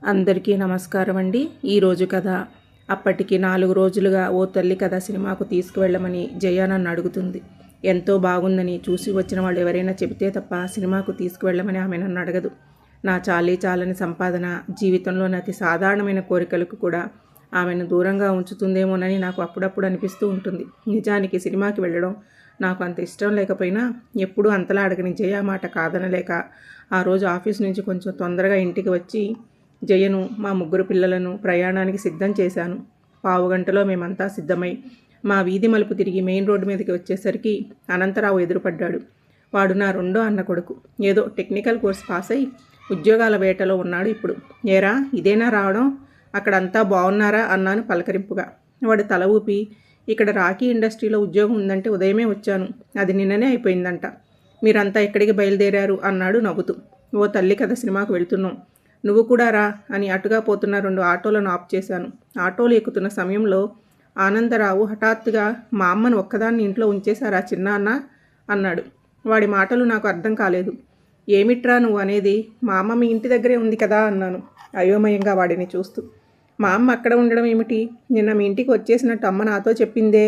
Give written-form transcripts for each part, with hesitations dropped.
అందరికీ నమస్కారం అండి. ఈరోజు కథ. అప్పటికి 4 రోజులుగా ఓ తల్లి కథ సినిమాకు తీసుకువెళ్ళమని జయ నన్ను అడుగుతుంది. ఎంతో బాగుందని చూసి వచ్చిన వాళ్ళు ఎవరైనా చెబితే తప్ప సినిమాకు తీసుకువెళ్ళమని ఆమె నన్ను అడగదు. నా చాలని సంపాదన, జీవితంలోని అతి సాధారణమైన కోరికలకు కూడా ఆమెను దూరంగా ఉంచుతుందేమోనని నాకు అప్పుడప్పుడు అనిపిస్తూ ఉంటుంది. నిజానికి సినిమాకి వెళ్ళడం నాకు అంత ఇష్టం లేకపోయినా ఎప్పుడూ అంతలా అడగని జయ మాట కాదనలేక ఆ రోజు ఆఫీస్ నుంచి కొంచెం తొందరగా ఇంటికి వచ్చి జయను, మా 3 పిల్లలను ప్రయాణానికి సిద్ధం చేశాను. పావుగంటలో మేమంతా సిద్ధమై మా వీధి మలుపు తిరిగి మెయిన్ రోడ్డు మీదకి వచ్చేసరికి అనంతరావు ఎదురుపడ్డాడు. వాడు నా రెండో అన్న కొడుకు. ఏదో టెక్నికల్ కోర్స్ పాస్ అయి ఉద్యోగాల వేటలో ఉన్నాడు ఇప్పుడు. ఏరా, ఇదేనా రావడం? అక్కడంతా బాగున్నారా అన్నాను పలకరింపుగా. వాడు తల ఊపి, ఇక్కడ రాఖీ ఇండస్ట్రీలో ఉద్యోగం ఉందంటే ఉదయమే వచ్చాను, అది నిన్ననే అయిపోయిందంట. మీరంతా ఎక్కడికి బయలుదేరారు అన్నాడు నవ్వుతూ. ఓ తల్లి కథ సినిమాకు వెళ్తున్నాం, నువ్వు కూడా రా అని అటుగా పోతున్న 2 ఆటోలను ఆఫ్ చేశాను. ఆటోలు ఎక్కుతున్న సమయంలో ఆనందరావు హఠాత్తుగా, మా అమ్మను ఒక్కదాన్ని ఇంట్లో ఉంచేశారా చిన్నాన్న అన్నాడు. వాడి మాటలు నాకు అర్థం కాలేదు. ఏమిట్రా నువ్వు అనేది? మా అమ్మ మీ ఇంటి దగ్గరే ఉంది కదా అన్నాను అయోమయంగా వాడిని చూస్తూ. మా అమ్మ అక్కడ ఉండడం ఏమిటి? నిన్న మీ ఇంటికి వచ్చేసినట్టు అమ్మ నాతో చెప్పిందే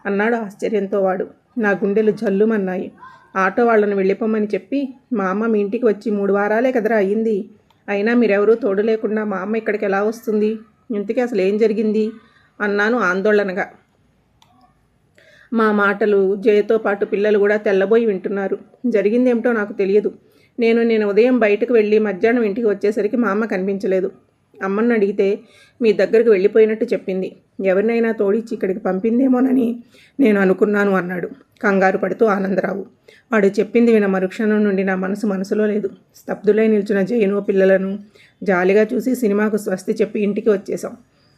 అన్నాడు ఆశ్చర్యంతో వాడు. నా గుండెలు జల్లుమన్నాయి. ఆటో వాళ్ళను వెళ్ళిపోమని చెప్పి మా అమ్మ మీ ఇంటికి వచ్చి 3 వారాలే కదరా అయ్యింది. అయినా మీరెవరూ తోడు లేకుండా మా అమ్మ ఇక్కడికి ఎలా వస్తుంది? ఇంతకీ అసలు ఏం జరిగింది అన్నాను ఆందోళనగా. మా మాటలు జయతో పాటు పిల్లలు కూడా తెల్లబోయి వింటున్నారు. జరిగిందేమిటో నాకు తెలియదు. నేను ఉదయం బయటకు వెళ్ళి మధ్యాహ్నం ఇంటికి వచ్చేసరికి మా అమ్మ కనిపించలేదు. అమ్మను అడిగితే మీ దగ్గరకు వెళ్ళిపోయినట్టు చెప్పింది. ఎవరినైనా తోడిచ్చి ఇక్కడికి పంపిందేమోనని నేను అనుకున్నాను అన్నాడు కంగారు పడుతూ ఆనందరావు. వాడు చెప్పింది విన మరుక్షణం నుండి నా మనసులో లేదు. స్తబ్దులై నిల్చున్న జయను పిల్లలను జాలిగా చూసి సినిమాకు స్వస్తి చెప్పి ఇంటికి వచ్చేసాం.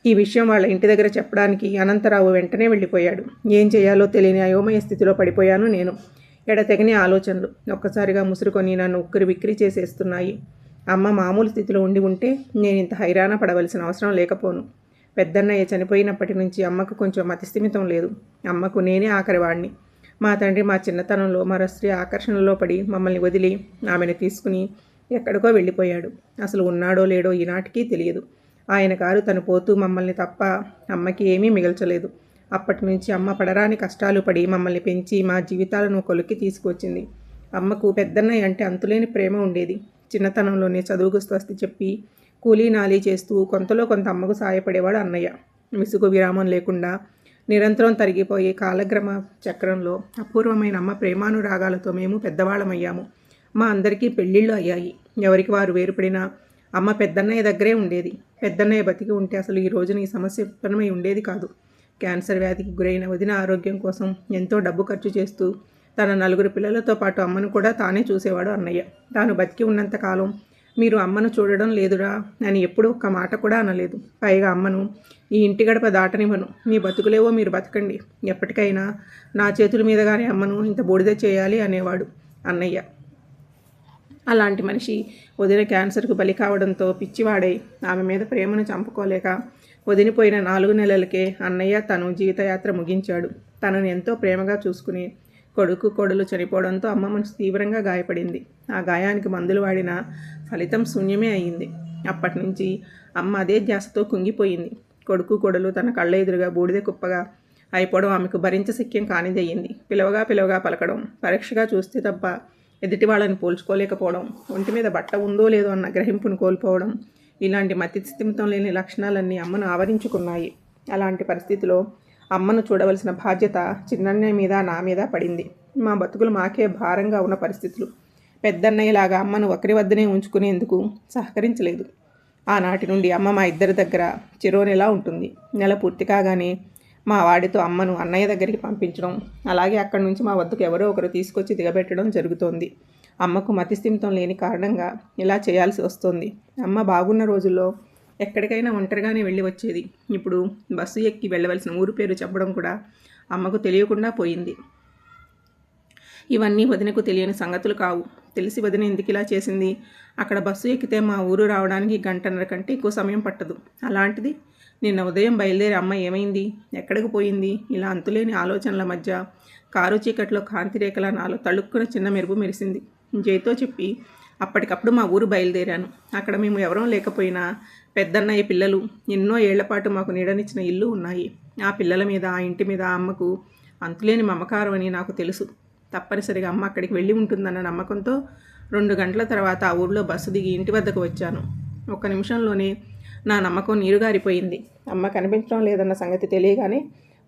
ఈ విషయం వాళ్ళ ఇంటి దగ్గర చెప్పడానికి అనంతరావు వెంటనే వెళ్ళిపోయాడు. ఏం చేయాలో తెలియని అయోమయ స్థితిలో పడిపోయాను నేను. ఎడతెగని ఆలోచనలు ఒక్కసారిగా ముసురుకొని నన్ను ఉక్కిరి చేసేస్తున్నాయి. అమ్మ మామూలు స్థితిలో ఉంటే నేను ఇంత హైరాణ పడవలసిన అవసరం లేకపోను. పెద్దన్నయ్య చనిపోయినప్పటి నుంచి అమ్మకు కొంచెం మతిస్థిమితం లేదు. అమ్మకు నేనే ఆఖరి వాడిని. మా తండ్రి మా చిన్నతనంలో మరో స్త్రీ ఆకర్షణలో పడి మమ్మల్ని వదిలి ఆమెను తీసుకుని ఎక్కడికో వెళ్ళిపోయాడు. అసలు ఉన్నాడో లేడో ఈనాటికి తెలియదు. ఆయన గారు తను పోతూ మమ్మల్ని తప్ప అమ్మకి ఏమీ మిగల్చలేదు. అప్పటి నుంచి అమ్మ పడరాని కష్టాలు పడి మమ్మల్ని పెంచి మా జీవితాలను కొలిక్కి తీసుకొచ్చింది. అమ్మకు పెద్దన్నయ్య అంటే అంతులేని ప్రేమ ఉండేది. చిన్నతనంలోనే చదువుకు స్వస్తి చెప్పి కూలీ నాలీ చేస్తూ కొంతలో కొంత అమ్మకు సాయపడేవాడు అన్నయ్య. విసుగు విరామం లేకుండా నిరంతరం తరిగిపోయే కాలగ్రమ చక్రంలో అపూర్వమైన అమ్మ ప్రేమానురాగాలతో మేము పెద్దవాళ్ళమయ్యాము. మా అందరికీ పెళ్ళిళ్ళు అయ్యాయి. ఎవరికి వారు వేరుపడినా అమ్మ పెద్దన్నయ్య దగ్గరే ఉండేది. పెద్దన్నయ్య బతికి ఉంటే అసలు ఈ రోజున ఈ సమస్య ఉత్పన్నమై ఉండేది కాదు. క్యాన్సర్ వ్యాధికి గురైన వదిన ఆరోగ్యం కోసం ఎంతో డబ్బు ఖర్చు చేస్తూ తన 4 పిల్లలతో పాటు అమ్మను కూడా తానే చూసేవాడు అన్నయ్య. తాను బతికి ఉన్నంతకాలం మీరు అమ్మను చూడడం లేదురా అని ఎప్పుడూ ఒక్క మాట కూడా అనలేదు. పైగా అమ్మను ఈ ఇంటి గడప దాటనివ్వను, మీ బతుకులేవో మీరు బతకండి, ఎప్పటికైనా నా చేతుల మీదగానే అమ్మను ఇంత బూడిద చేయాలి అనేవాడు అన్నయ్య. అలాంటి మనిషి వదిన క్యాన్సర్కు బలి కావడంతో పిచ్చివాడై ఆమె మీద ప్రేమను చంపుకోలేక వదిలిపోయిన 4 నెలలకే అన్నయ్య తను జీవితయాత్ర ముగించాడు. తనను ఎంతో ప్రేమగా చూసుకుని కొడుకు కోడలు చనిపోవడంతో అమ్మ మనసు తీవ్రంగా గాయపడింది. ఆ గాయానికి మందులు వాడిన ఫలితం శూన్యమే అయ్యింది. అప్పటి నుంచి అమ్మ అదే ధ్యాసతో కుంగిపోయింది. కొడుకు కోడలు తన కళ్ళ ఎదురుగా బూడిద కుప్పగా అయిపోవడం ఆమెకు భరించశక్యం కానిదయ్యింది. పిలవగా పలకడం, పరీక్షగా చూస్తే తప్ప ఎదుటి వాళ్ళని పోల్చుకోలేకపోవడం, ఒంటి మీద బట్ట ఉందో లేదో అన్న గ్రహింపును కోల్పోవడం, ఇలాంటి మతిస్థిమితం లేని లక్షణాలన్నీ అమ్మను ఆవరించుకున్నాయి. అలాంటి పరిస్థితిలో అమ్మను చూడవలసిన బాధ్యత చిన్నన్నయ్య మీద నా మీద పడింది. మా బతుకులు మాకే భారంగా ఉన్న పరిస్థితులు. పెద్దన్నయ్యలాగా అమ్మను ఒకరి వద్దనే ఉంచుకునేందుకు సహకరించలేదు. ఆనాటి నుండి అమ్మ మా ఇద్దరి దగ్గర చిరోనెలా ఉంటుంది. నెల పూర్తి కాగానే మా వాడితో అమ్మను అన్నయ్య దగ్గరికి పంపించడం, అలాగే అక్కడి నుంచి మా వద్దకు ఎవరో ఒకరు తీసుకొచ్చి దిగబెట్టడం జరుగుతోంది. అమ్మకు మతిస్థిమితం లేని కారణంగా ఇలా చేయాల్సి వస్తుంది. అమ్మ బాగున్న రోజుల్లో ఎక్కడికైనా ఒంటరిగానే వెళ్ళి వచ్చేది. ఇప్పుడు బస్సు ఎక్కి వెళ్ళవలసిన ఊరు పేరు చెప్పడం కూడా అమ్మకు తెలియకుండా పోయింది. ఇవన్నీ వదినకు తెలియని సంగతులు కావు. తెలిసి వదిన ఎందుకు ఇలా చేసింది? అక్కడ బస్సు ఎక్కితే మా ఊరు రావడానికి 1.5 గంటల కంటే ఎక్కువ సమయం పట్టదు. అలాంటిది నిన్న ఉదయం బయలుదేరి అమ్మ ఏమైంది, ఎక్కడికి పోయింది? ఇలా అంతులేని ఆలోచనల మధ్య కారు చీకట్లో కాంతిరేఖలా నాలో తళుక్కున చిన్న మెరుపు మెరిసింది. జైతో చెప్పి అప్పటికప్పుడు మా ఊరు బయలుదేరాను. అక్కడ మేము ఎవరూ లేకపోయినా పెద్దన్నయ్య పిల్లలు ఎన్నో ఏళ్లపాటు మాకు నీడనిచ్చిన ఇల్లు ఉన్నాయి. ఆ పిల్లల మీద, ఆ ఇంటి మీద అమ్మకు అంతులేని మమకారం అని నాకు తెలుసు. తప్పనిసరిగా అమ్మ అక్కడికి వెళ్ళి ఉంటుందన్న నమ్మకంతో 2 గంటల తర్వాత ఆ ఊర్లో బస్సు దిగి ఇంటి వద్దకు వచ్చాను. 1 నిమిషంలోనే నా నమ్మకం నీరుగారిపోయింది. అమ్మ కనిపించడం లేదన్న సంగతి తెలియగానే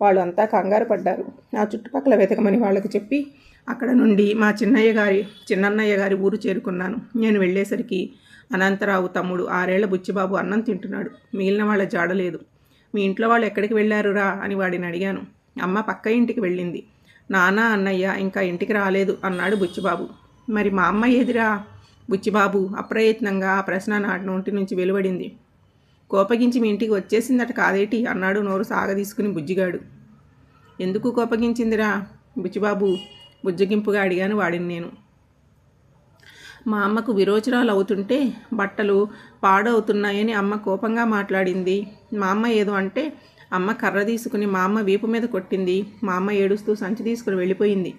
వాళ్ళు అంతా కంగారు పడ్డారు. ఆ చుట్టుపక్కల వెతకమని వాళ్ళకు చెప్పి అక్కడ నుండి మా చిన్నన్నయ్య గారి ఊరు చేరుకున్నాను. నేను వెళ్ళేసరికి అనంతరావు తమ్ముడు 6 ఏళ్ల బుచ్చిబాబు అన్నం తింటున్నాడు. మిగిలిన వాళ్ళ జాడలేదు. మీ ఇంట్లో వాళ్ళు ఎక్కడికి వెళ్ళారురా అని వాడిని అడిగాను. అమ్మ పక్క ఇంటికి వెళ్ళింది. నాన్న, అన్నయ్య ఇంకా ఇంటికి రాలేదు అన్నాడు బుచ్చిబాబు. మరి మా అమ్మ ఏదిరా? బుచ్చిబాబు అప్రయత్నంగా ఆ ప్రశ్న నాటి నోటి నుంచి వెలువడింది. కోపగించి మీ ఇంటికి వచ్చేసిందట కాదేటి అన్నాడు నోరు సాగదీసుకుని బుజ్జిగాడు. ఎందుకు కోపగించిందిరా బుచ్చిబాబు? బుజ్జగింపుగా అడిగాను వాడిని నేను. మా అమ్మకు విరోచనాలు అవుతుంటే బట్టలు పాడవుతున్నాయని అమ్మ కోపంగా మాట్లాడింది. మా అమ్మ ఏదో అంటే అమ్మ కర్ర తీసుకుని మా అమ్మ వీపు మీద కొట్టింది. మా అమ్మ ఏడుస్తూ సంచి తీసుకుని వెళ్ళిపోయింది.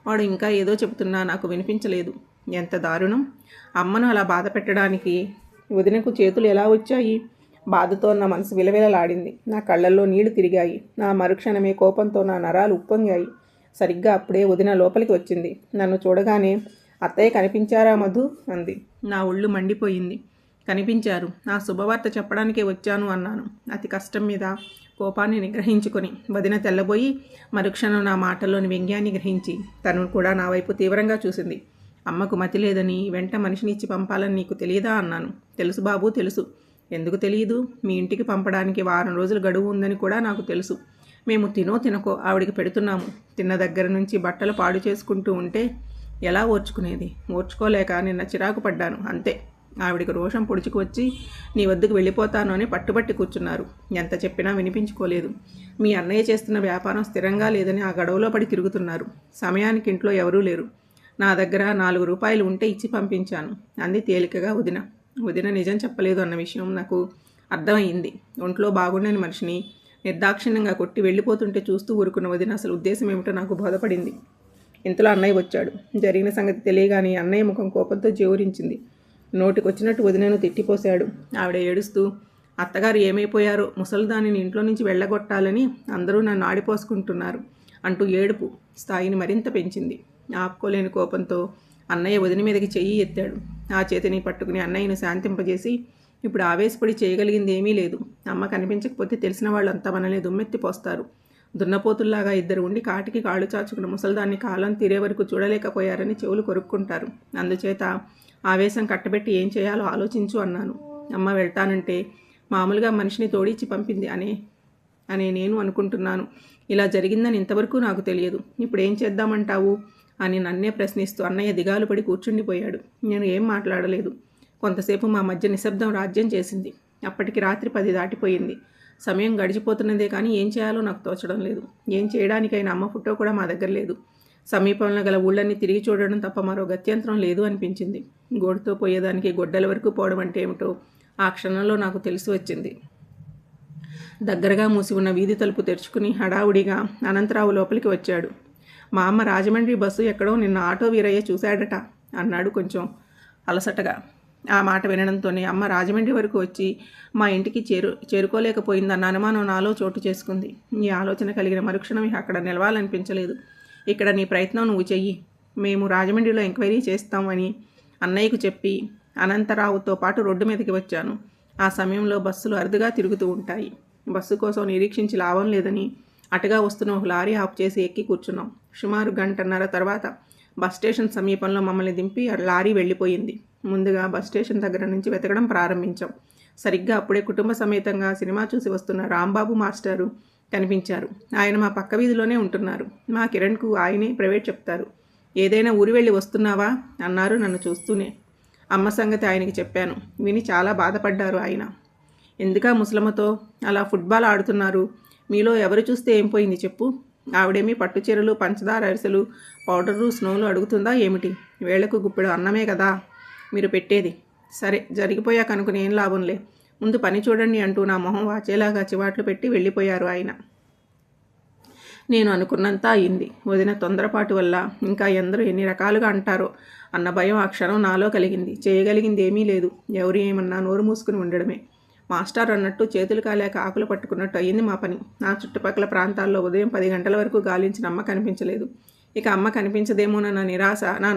వాడు ఇంకా ఏదో చెబుతున్నా నాకు వినిపించలేదు. ఎంత దారుణం! అమ్మను అలా బాధ పెట్టడానికి వదినకు చేతులు ఎలా వచ్చాయి? బాధతో నా మనసు విలవిలలాడింది. నా కళ్ళల్లో నీళ్లు తిరిగాయి. నా మరుక్షణమే కోపంతో నా నరాలు ఉప్పొంగాయి. సరిగ్గా అప్పుడే వదిన లోపలికి వచ్చింది. నన్ను చూడగానే అత్తయ్య కనిపించారా మధు అంది. నా ఒళ్ళు మండిపోయింది. కనిపించారు. నా శుభవార్త చెప్పడానికే వచ్చాను అన్నాను అతి కష్టం మీద, కోపాన్ని నిగ్రహించుకొని. వదిన తెల్లబోయి మరుక్షణం నా మాటల్లోని వ్యంగ్యాన్ని గ్రహించి తను కూడా నా వైపు తీవ్రంగా చూసింది. అమ్మకు మతి లేదని వెంట మనిషిని ఇచ్చి పంపాలని నీకు తెలియదా అన్నాను. తెలుసు బాబు, తెలుసు. ఎందుకు తెలియదు? మీ ఇంటికి పంపడానికి 1 రోజులు గడువు ఉందని కూడా నాకు తెలుసు. మేము తినకో ఆవిడికి పెడుతున్నాము. తిన్న దగ్గర నుంచి బట్టలు పాడు చేసుకుంటూ ఉంటే ఎలా ఓర్చుకునేది? ఓర్చుకోలేక నిన్న చిరాకు పడ్డాను అంతే. ఆవిడికి రోషం పొడుచుకు వచ్చి నీ వద్దకు వెళ్ళిపోతాను అని పట్టుబట్టి కూర్చున్నారు. ఎంత చెప్పినా వినిపించుకోలేదు. మీ అన్నయ్య చేస్తున్న వ్యాపారం స్థిరంగా లేదని ఆ గడవలో పడి తిరుగుతున్నారు. సమయానికి ఇంట్లో ఎవరూ లేరు. నా దగ్గర 4 రూపాయలు ఉంటే ఇచ్చి పంపించాను అంది తేలికగా వదిన. వదిన నిజం చెప్పలేదు అన్న విషయం నాకు అర్థమైంది. ఒంట్లో బాగుండని మనిషిని నిర్దాక్షిణ్యంగా కొట్టి వెళ్ళిపోతుంటే చూస్తూ ఊరుకున్న వదిన అసలు ఉద్దేశం ఏమిటో నాకు బోధపడింది. ఇంతలో అన్నయ్య వచ్చాడు. జరిగిన సంగతి తెలియగానే అన్నయ్య ముఖం కోపంతో జేవురించింది. నోటికొచ్చినట్టు వదినను తిట్టిపోశాడు. ఆవిడ ఏడుస్తూ, అత్తగారు ఏమైపోయారో, ముసలిదానిని ఇంట్లో నుంచి వెళ్ళగొట్టాలని అందరూ నన్ను ఆడిపోసుకుంటున్నారు అంటూ ఏడుపు స్థాయిని మరింత పెంచింది. ఆపుకోలేని కోపంతో అన్నయ్య వదిన మీదకి చెయ్యి ఎత్తాడు. ఆ చేతిని పట్టుకుని అన్నయ్యను శాంతింపజేసి, ఇప్పుడు ఆవేశపడి చేయగలిగింది ఏమీ లేదు. అమ్మ కనిపించకపోతే తెలిసిన వాళ్ళంతా మనల్ని దుమ్మెత్తిపోస్తారు. దున్నపోతుల్లాగా 2 ఉండి కాటికి కాళ్ళు చాచుకున్న ముసలిదాన్ని కాలం తీరే వరకు చూడలేకపోయారని చెవులు కొరుక్కుంటారు. అందుచేత ఆవేశం కట్టబెట్టి ఏం చేయాలో ఆలోచించు అన్నాను. అమ్మ వెళ్తానంటే మామూలుగా మనిషిని తోడిచ్చి పంపింది అనే నేను అనుకుంటున్నాను. ఇలా జరిగిందని ఇంతవరకు నాకు తెలియదు. ఇప్పుడు ఏం చేద్దామంటావు అని నన్నే ప్రశ్నిస్తూ అన్నయ్య దిగాలు పడి కూర్చుండిపోయాడు. నేను ఏం మాట్లాడలేదు. కొంతసేపు మా మధ్య నిశ్శబ్దం రాజ్యం చేసింది. అప్పటికి రాత్రి 10 దాటిపోయింది. సమయం గడిచిపోతున్నదే కానీ ఏం చేయాలో నాకు తోచడం లేదు. ఏం చేయడానికైనా అమ్మ ఫోటో కూడా మా దగ్గర లేదు. సమీపంలో గల ఊళ్ళన్నీ తిరిగి చూడడం తప్ప మరో గత్యంతరం లేదు అనిపించింది. గోడుతో పోయేదానికి గొడ్డల వరకు పోవడం అంటే ఏమిటో ఆ క్షణంలో నాకు తెలిసి వచ్చింది. దగ్గరగా మూసి ఉన్న వీధి తలుపు తెరుచుకుని హడావుడిగా అనంతరావు లోపలికి వచ్చాడు. మా అమ్మ రాజమండ్రి బస్సు ఎక్కడో నిన్న ఆటో వీరయ్య చూశాడట అన్నాడు కొంచెం అలసటగా. ఆ మాట వినడంతోనే అమ్మ రాజమండ్రి వరకు వచ్చి మా ఇంటికి చేరుకోలేకపోయిందన్న అనుమానం నాలో చోటు చేసుకుంది. ఈ ఆలోచన కలిగిన మరుక్షణం అక్కడ నిలవాలనిపించలేదు. ఇక్కడ నీ ప్రయత్నం నువ్వు చెయ్యి, మేము రాజమండ్రిలో ఎంక్వైరీ చేస్తామని అన్నయ్యకు చెప్పి అనంతరావుతో పాటు రోడ్డు మీదకి వచ్చాను. ఆ సమయంలో బస్సులు అరుదుగా తిరుగుతూ ఉంటాయి. బస్సు కోసం నిరీక్షించి లాభం లేదని అటుగా వస్తున్న ఒక లారీ ఆఫ్ చేసి ఎక్కి కూర్చున్నాం. సుమారు 1.5 గంటల తర్వాత బస్ స్టేషన్ సమీపంలో మమ్మల్ని దింపి లారీ వెళ్ళిపోయింది. ముందుగా బస్ స్టేషన్ దగ్గర నుంచి వెతకడం ప్రారంభించాం. సరిగ్గా అప్పుడే కుటుంబ సమేతంగా సినిమా చూసి వస్తున్న రాంబాబు మాస్టారు కనిపించారు. ఆయన మా పక్క వీధిలోనే ఉంటున్నారు. మా కిరణ్కు ఆయనే ప్రైవేట్ చెప్తారు. ఏదైనా ఊరి వెళ్ళి వస్తున్నావా అన్నారు నన్ను చూస్తూనే. అమ్మ సంగతి ఆయనకి చెప్పాను. విని చాలా బాధపడ్డారు ఆయన. ఎందుకా ముసలమ్మతో అలా ఫుట్బాల్ ఆడుతున్నారు? మీలో ఎవరు చూస్తే ఏం పోయింది చెప్పు? ఆవిడేమీ పట్టుచీరలు, పంచదార అరిసెలు, పౌడరు, స్నోలు అడుగుతుందా ఏమిటి? వేళ్లకు గుప్పెడు అన్నమే కదా మీరు పెట్టేది. సరే, జరిగిపోయాక అనుకుని ఏం లాభంలే, ముందు పని చూడండి అంటూ నా మొహం వాచేలాగా చివాట్లు పెట్టి వెళ్ళిపోయారు ఆయన. నేను అనుకున్నంత అయింది. వదిన తొందరపాటు వల్ల ఇంకా ఎందరూ ఎన్ని రకాలుగా అంటారో అన్న భయం ఆ క్షణం నాలో కలిగింది. చేయగలిగింది ఏమీ లేదు. ఎవరు ఏమన్నా నోరు మూసుకుని ఉండడమే. మాస్టర్ అన్నట్టు చేతులు కాలేక ఆకులు పట్టుకున్నట్టు అయ్యింది మా పని. నా చుట్టుపక్కల ప్రాంతాల్లో ఉదయం 10 గంటల వరకు గాలించిన అమ్మ కనిపించలేదు. ఇక అమ్మ కనిపించదేమోనన్న నిరాశ నా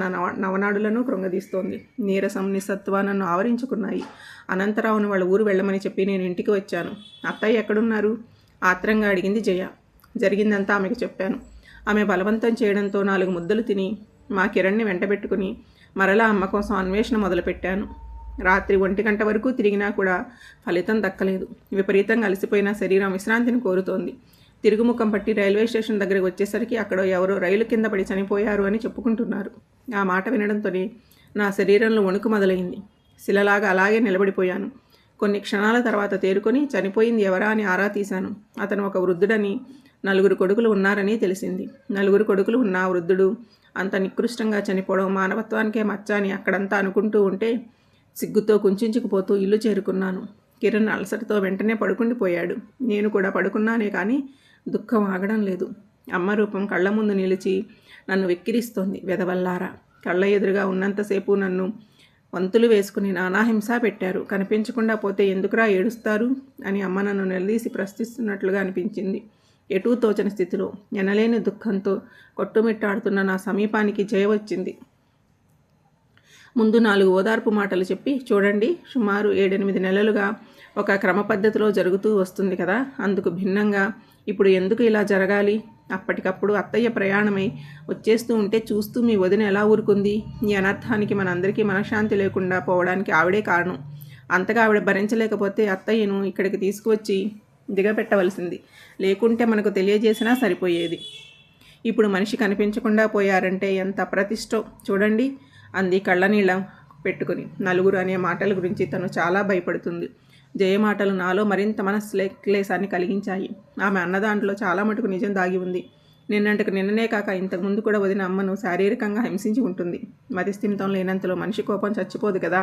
నవనాడులను కృంగదీస్తోంది. నీరసం, నిస్సత్వ నన్ను ఆవరించుకున్నాయి. అనంతరావును వాళ్ళ ఊరు వెళ్ళమని చెప్పి నేను ఇంటికి వచ్చాను. అత్తయ్య ఎక్కడున్నారు? ఆత్రంగా అడిగింది జయ. జరిగిందంతా ఆమెకు చెప్పాను. ఆమె బలవంతం చేయడంతో 4 ముద్దలు తిని మా కిరణ్ని వెంటబెట్టుకుని మరలా అమ్మ కోసం అన్వేషణ మొదలుపెట్టాను. రాత్రి 1 గంట వరకు తిరిగినా కూడా ఫలితం దక్కలేదు. విపరీతంగా అలసిపోయిన శరీరం విశ్రాంతిని కోరుతోంది. తిరుగుముఖం పట్టి రైల్వే స్టేషన్ దగ్గరికి వచ్చేసరికి అక్కడ ఎవరో రైలు కింద పడి చనిపోయారు అని చెప్పుకుంటున్నారు. ఆ మాట వినడంతోనే నా శరీరంలో వణుకు మొదలైంది. శిలలాగా అలాగే నిలబడిపోయాను. కొన్ని క్షణాల తర్వాత తేరుకొని చనిపోయింది ఎవరా అని ఆరా తీశాను. అతను ఒక వృద్ధుడని, 4 కొడుకులు ఉన్నారని తెలిసింది. 4 కొడుకులు ఉన్న వృద్ధుడు అంత నికృష్టంగా చనిపోవడం మానవత్వానికే మచ్చ అని అక్కడంతా అనుకుంటూ ఉంటే సిగ్గుతో కుంచుకుపోతూ ఇల్లు చేరుకున్నాను. కిరణ్ అలసటతో వెంటనే పడుకుండిపోయాడు. నేను కూడా పడుకున్నానే కానీ దుఃఖం ఆగడం లేదు. అమ్మ రూపం కళ్ళ ముందు నిలిచి నన్ను వెక్కిరిస్తోంది. వెదవల్లారా, కళ్ళ ఎదురుగా ఉన్నంతసేపు నన్ను వంతులు వేసుకుని నానాహింస పెట్టారు. కనిపించకుండా పోతే ఎందుకురా ఏడుస్తారు అని అమ్మ నన్ను నిలదీసి ప్రశ్నిస్తున్నట్లుగా అనిపించింది. ఎటూ తోచని స్థితిలో ఎనలేని దుఃఖంతో కొట్టుమిట్టాడుతున్న నా సమీపానికి జయ వచ్చింది. ముందు 4 ఓదార్పు మాటలు చెప్పి, చూడండి, సుమారు 7-8 నెలలుగా ఒక క్రమ పద్ధతిలో జరుగుతూ వస్తుంది కదా, అందుకు భిన్నంగా ఇప్పుడు ఎందుకు ఇలా జరగాలి? అప్పటికప్పుడు అత్తయ్య ప్రయాణమై వచ్చేస్తూ ఉంటే చూస్తూ మీ వదిన ఎలా ఊరుకుంది? ఈ అనర్థానికి మనందరికీ మనశ్శాంతి లేకుండా పోవడానికి ఆవిడే కారణం. అంతగా ఆవిడ భరించలేకపోతే అత్తయ్యను ఇక్కడికి తీసుకువచ్చి దిగబెట్టవలసింది. లేకుంటే మనకు తెలియజేసినా సరిపోయేది. ఇప్పుడు మనిషి కనిపించకుండా పోయారంటే ఎంత అప్రతిష్టో చూడండి అంది కళ్ళనీళ్ళ పెట్టుకుని. 4 అనే మాటల గురించి తను చాలా భయపడుతుంది. జయ మాటలు నాలో మరింత మనశ్లేషాన్ని కలిగించాయి. ఆమె అన్నదాంట్లో చాలా మటుకు నిజం దాగి ఉంది. నిన్నటికి నిన్ననే కాక ఇంతకుముందు కూడా వదిన అమ్మను శారీరకంగా హింసించి ఉంటుంది. మతిస్థిమితం లేనంతలో మనిషి కోపం చచ్చిపోదు కదా.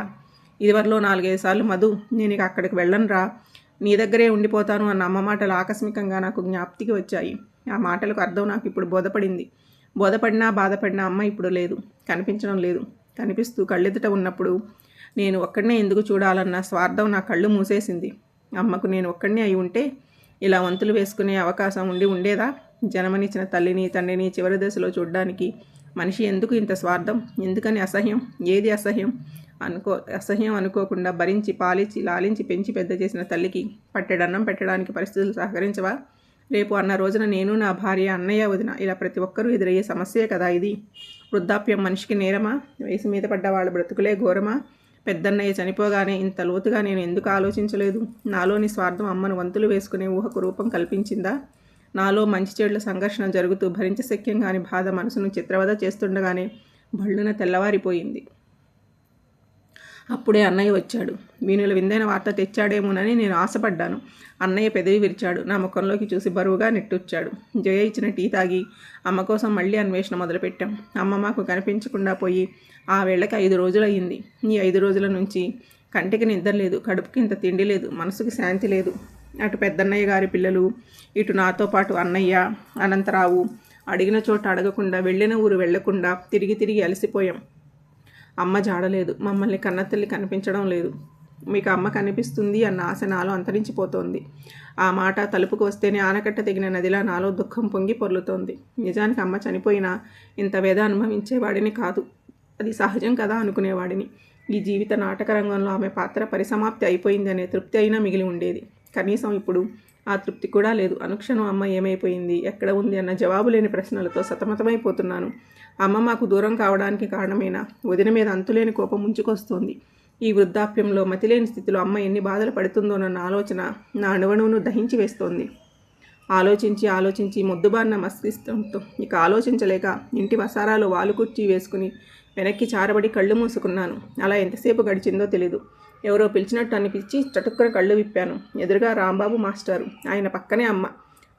ఇదివరలో 4-5 సార్లు మధు, నేను ఇక అక్కడికి వెళ్ళనురా, నీ దగ్గరే ఉండిపోతాను అన్న అమ్మ మాటలు ఆకస్మికంగా నాకు జ్ఞాప్తికి వచ్చాయి. ఆ మాటలకు అర్థం నాకు ఇప్పుడు బోధపడింది. బోధపడినా బాధపడినా అమ్మ ఇప్పుడు లేదు, కనిపించడం లేదు. కనిపిస్తూ కళ్ళెదుట ఉన్నప్పుడు నేను ఒక్కడనే ఎందుకు చూడాలన్న స్వార్థం నా కళ్ళు మూసేసింది. అమ్మకు నేను ఒక్కడనే అయి ఉంటే ఇలా వంతులు వేసుకునే అవకాశం ఉండేదా? జన్మనిచ్చిన తల్లిని తండ్రిని చివరి దశలో చూడడానికి మనిషి ఎందుకు ఇంత స్వార్థం? ఎందుకని అసహ్యం? ఏది అసహ్యం అనుకోకుండా భరించి పాలించి లాలించి పెంచి పెద్ద చేసిన తల్లికి పట్టెడన్నం పెట్టడానికి పరిస్థితులు సహకరించవా? రేపు అన్న రోజున నేను, నా భార్య, అన్నయ్య, వదిన ఇలా ప్రతి ఒక్కరూ ఎదురయ్యే సమస్యే కదా ఇది. వృద్ధాప్యం మనిషికి నేరమా? వయసు మీద పడ్డ వాళ్ళ బ్రతుకులే ఘోరమా? పెద్దన్నయ్య చనిపోగానే ఇంత లోతుగా నేను ఎందుకు ఆలోచించలేదు? నాలోని స్వార్థం అమ్మను వంతులు వేసుకునే ఊహకు రూపం కల్పించిందా? నాలో మంచి చెడుల సంఘర్షణ జరుగుతూ భరించశక్యం కాని బాధ మనసును చిత్రవద చేస్తుండగానే బళ్ళున తెల్లవారిపోయింది. అప్పుడే అన్నయ్య వచ్చాడు. వీణుల విందైన వార్త తెచ్చాడేమోనని నేను ఆశపడ్డాను. అన్నయ్య పెదవి విరిచాడు. నా ముఖంలోకి చూసి బరువుగా నెట్టొచ్చాడు. జయ ఇచ్చిన టీ తాగి అమ్మ కోసం మళ్ళీ అన్వేషణ మొదలుపెట్టాం. అమ్మ మాకు కనిపించకుండా పోయి ఆ వేళకి 5 రోజులు అయ్యింది. ఈ 5 రోజుల నుంచి కంటికి నిద్ర లేదు, కడుపుకి ఇంత తిండి లేదు, మనసుకి శాంతి లేదు. అటు పెద్దన్నయ్య గారి పిల్లలు, ఇటు నాతో పాటు అన్నయ్య, అనంతరావు అడిగిన చోట అడగకుండా, వెళ్ళిన ఊరు వెళ్లకుండా తిరిగి అలసిపోయాం. అమ్మ జాడలేదు. మమ్మల్ని కన్నతల్లి కనిపించడం లేదు. మీకు అమ్మ కనిపిస్తుంది అన్న ఆశ నాలో అంతరించిపోతోంది. ఆ మాట తలుపుకు వస్తేనే ఆనకట్ట తెగిన నదిలా నాలో దుఃఖం పొంగి పొర్లుతోంది. నిజానికి అమ్మ చనిపోయినా ఇంత వేద అనుభవించేవాడిని కాదు. అది సహజం కదా అనుకునేవాడిని. ఈ జీవిత నాటక రంగంలో ఆమె పాత్ర పరిసమాప్తి అయిపోయింది అనే తృప్తి అయినా మిగిలి ఉండేది. కనీసం ఇప్పుడు ఆ తృప్తి కూడా లేదు. అనుక్షణం అమ్మ ఏమైపోయింది, ఎక్కడ ఉంది అన్న జవాబు లేని ప్రశ్నలతో సతమతమైపోతున్నాను. అమ్మ మాకు దూరం కావడానికి కారణమైన వదిన మీద అంతులేని కోపం ముంచుకొస్తోంది. ఈ వృద్ధాప్యంలో మతిలేని స్థితిలో అమ్మ ఎన్ని బాధలు పడుతుందోనన్న ఆలోచన నా అణువణువును దహించి వేస్తోంది. ఆలోచించి మొద్దుబారిన మస్తిష్టంతో ఇక ఆలోచించలేక ఇంటి వసారాలో వాలు కుర్చీ వేసుకుని వెనక్కి చారబడి కళ్ళు మూసుకున్నాను. అలా ఎంతసేపు గడిచిందో తెలీదు. ఎవరో పిలిచినట్టు అనిపించి చటుక్కున కళ్ళు విప్పాను. ఎదురుగా రాంబాబు మాస్టారు, ఆయన పక్కనే అమ్మ.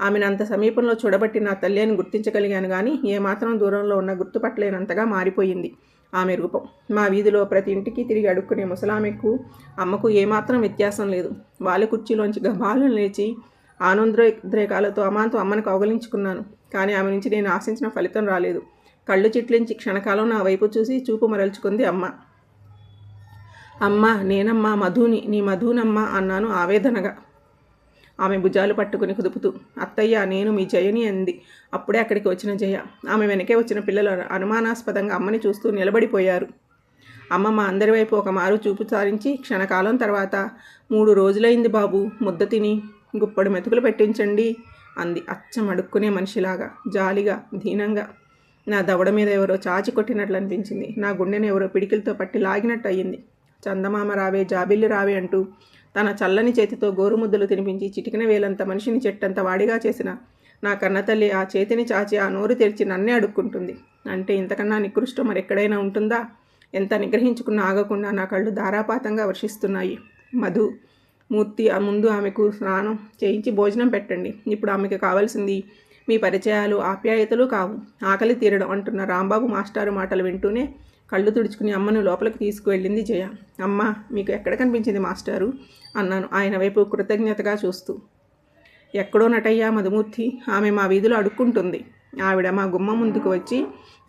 ఆమెను అంత సమీపంలో చూడబట్టి నా తల్లి అని గుర్తించగలిగాను కానీ ఏమాత్రం దూరంలో ఉన్న గుర్తుపట్టలేనంతగా మారిపోయింది ఆమె రూపం. మా వీధిలో ప్రతి ఇంటికి తిరిగి అడుక్కునే ముసలామెకు అమ్మకు ఏమాత్రం వ్యత్యాసం లేదు. వాలి కుర్చీలోంచి గబాలు లేచి ఆనందోద్రేకాలతో అమ్మాంతో అమ్మను కౌగలించుకున్నాను. కానీ ఆమె నుంచి నేను ఆశించిన ఫలితం రాలేదు. కళ్ళు చిట్లించి క్షణకాలం నా వైపు చూసి చూపు మరల్చుకుంది అమ్మ. అమ్మా, నేనమ్మా మధుని, నీ మధునమ్మా అన్నాను ఆవేదనగా. ఆమె భుజాలు పట్టుకుని కుదుపుతూ, అత్తయ్య నేను మీ జయని అంది. అప్పుడే అక్కడికి వచ్చిన జయ. ఆమె వెనకే వచ్చిన పిల్లలు అనుమానాస్పదంగా అమ్మని చూస్తూ నిలబడిపోయారు. అమ్మ మా అందరి వైపు ఒక మారు చూపు సారించి క్షణకాలం తర్వాత, 3 రోజులైంది బాబు, ముద్ద తిని గుప్పడు మెతుకులు పెట్టించండి అంది అచ్చం అడుక్కునే మనిషిలాగా, జాలిగా, దీనంగా. నా దవడ మీద ఎవరో చాచి కొట్టినట్లు అనిపించింది. నా గుండెను ఎవరో పిడికిలతో పట్టి లాగినట్టు అయ్యింది. చందమామ రావే, జాబిల్లి రావే అంటూ తన చల్లని చేతితో గోరుముద్దలు తినిపించి చిటికిన వేలంత మనిషిని చెట్టంత వాడిగా చేసిన నా కన్నతల్లి ఆ చేతిని చాచి ఆ నోరు తెరిచి నన్నే అడుక్కుంటుంది. అంటే ఇంతకన్నా నికృష్టం మరెక్కడైనా ఉంటుందా? ఎంత నిగ్రహించుకున్నా ఆగకుండా నా కళ్ళు ధారాపాతంగా వర్షిస్తున్నాయి. మధు, మూర్తి ముందు ఆమెకు స్నానం చేయించి భోజనం పెట్టండి. ఇప్పుడు ఆమెకు కావాల్సింది మీ పరిచయాలు, ఆప్యాయతలు కావు, ఆకలి తీరడం అంటున్న రాంబాబు మాస్టారు మాటలు వింటూనే కళ్ళు తుడుచుకుని అమ్మను లోపలికి తీసుకువెళ్ళింది జయ. అమ్మ, మీకు ఎక్కడ కనిపించింది మాస్టారు అన్నాను ఆయన వైపు కృతజ్ఞతగా చూస్తూ. ఎక్కడో నటయ్యా మధుమూర్తి, ఆమె మా వీధిలో అడుక్కుంటుంది. ఆవిడ మా గుమ్మ ముందుకు వచ్చి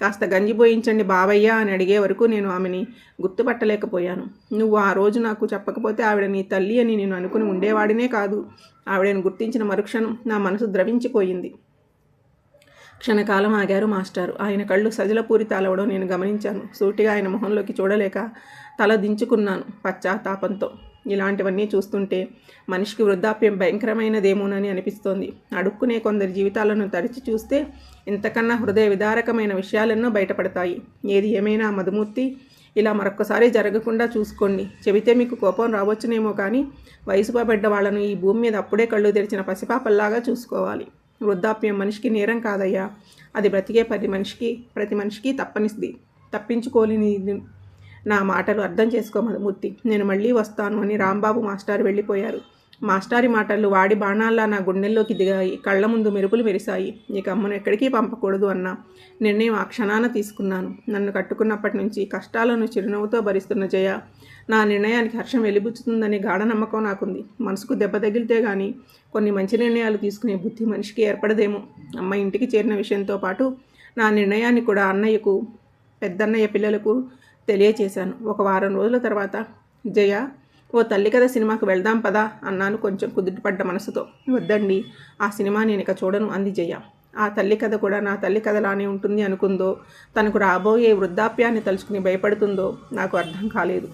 కాస్త గంజి పోయించండి బావయ్య అని అడిగే వరకు నేను ఆమెని గుర్తుపట్టలేకపోయాను. నువ్వు ఆ రోజు నాకు చెప్పకపోతే ఆవిడ నీ తల్లి అని నేను అనుకుని ఉండేవాడినే కాదు. ఆవిడను గుర్తించిన మరుక్షణం నా మనసు ద్రవించిపోయింది. క్షణకాలం ఆగారు మాస్టారు. ఆయన కళ్ళు సజలపూరితాలవడం నేను గమనించాను. సూటిగా ఆయన మొహంలోకి చూడలేక తల దించుకున్నాను పశ్చాత్తాపంతో. ఇలాంటివన్నీ చూస్తుంటే మనిషికి వృద్ధాప్యం భయంకరమైనదేమోనని అనిపిస్తోంది. అడుక్కునే కొందరి జీవితాలను తరిచి చూస్తే ఇంతకన్నా హృదయ విదారకమైన విషయాలెన్నో బయటపడతాయి. ఏది ఏమైనా మధుమూర్తి, ఇలా మరొక్కసారి జరగకుండా చూసుకోండి. చెబితే మీకు కోపం రావచ్చునేమో కానీ వయసు పడ్డ వాళ్ళను ఈ భూమి మీద అప్పుడే కళ్ళు తెరిచిన పసిపాపల్లాగా చూసుకోవాలి. వృద్ధాప్యం మనిషికి నేరం కాదయ్యా, అది బ్రతికే ప్రతి మనిషికి తప్పనిది, తప్పించుకోలేని. నా మాటలు అర్థం చేసుకో మధుమూర్తి, నేను మళ్ళీ వస్తాను అని రాంబాబు మాస్టారు వెళ్ళిపోయారు. మాస్టారి మాటలు వాడి బాణాల్లా నా గుండెల్లోకి దిగాయి. కళ్ళ ముందు మెరుపులు మెరిశాయి. ఇక అమ్మను ఎక్కడికి పంపకూడదు అన్న నిర్ణయం ఆ క్షణాన తీసుకున్నాను. నన్ను కట్టుకున్నప్పటి నుంచి కష్టాలను చిరునవ్వుతో భరిస్తున్న జయ నా నిర్ణయానికి హర్షం వెలిబుచ్చుతుందనే గాఢ నమ్మకం నాకుంది. మనసుకు దెబ్బ తగిలితే కానీ కొన్ని మంచి నిర్ణయాలు తీసుకునే బుద్ధి మనిషికి ఏర్పడదేమో. అమ్మ ఇంటికి చేరిన విషయంతో పాటు నా నిర్ణయాన్ని కూడా అన్నయ్యకు, పెద్దన్నయ్య పిల్లలకు తెలియచేశాను. ఒక వారం రోజుల తర్వాత, జయ, ఓ తల్లి కథ సినిమాకు వెళ్దాం పదా అన్నాను కొంచెం కుదుటపడ్డ మనసుతో. వద్దండి, ఆ సినిమా నేను ఇక చూడను అంది జయ. ఆ తల్లి కథ కూడా నా తల్లి కథలానే ఉంటుంది అనుకుందో, తనకు రాబోయే వృద్ధాప్యాన్ని తలుచుకుని భయపడుతుందో నాకు అర్థం కాలేదు.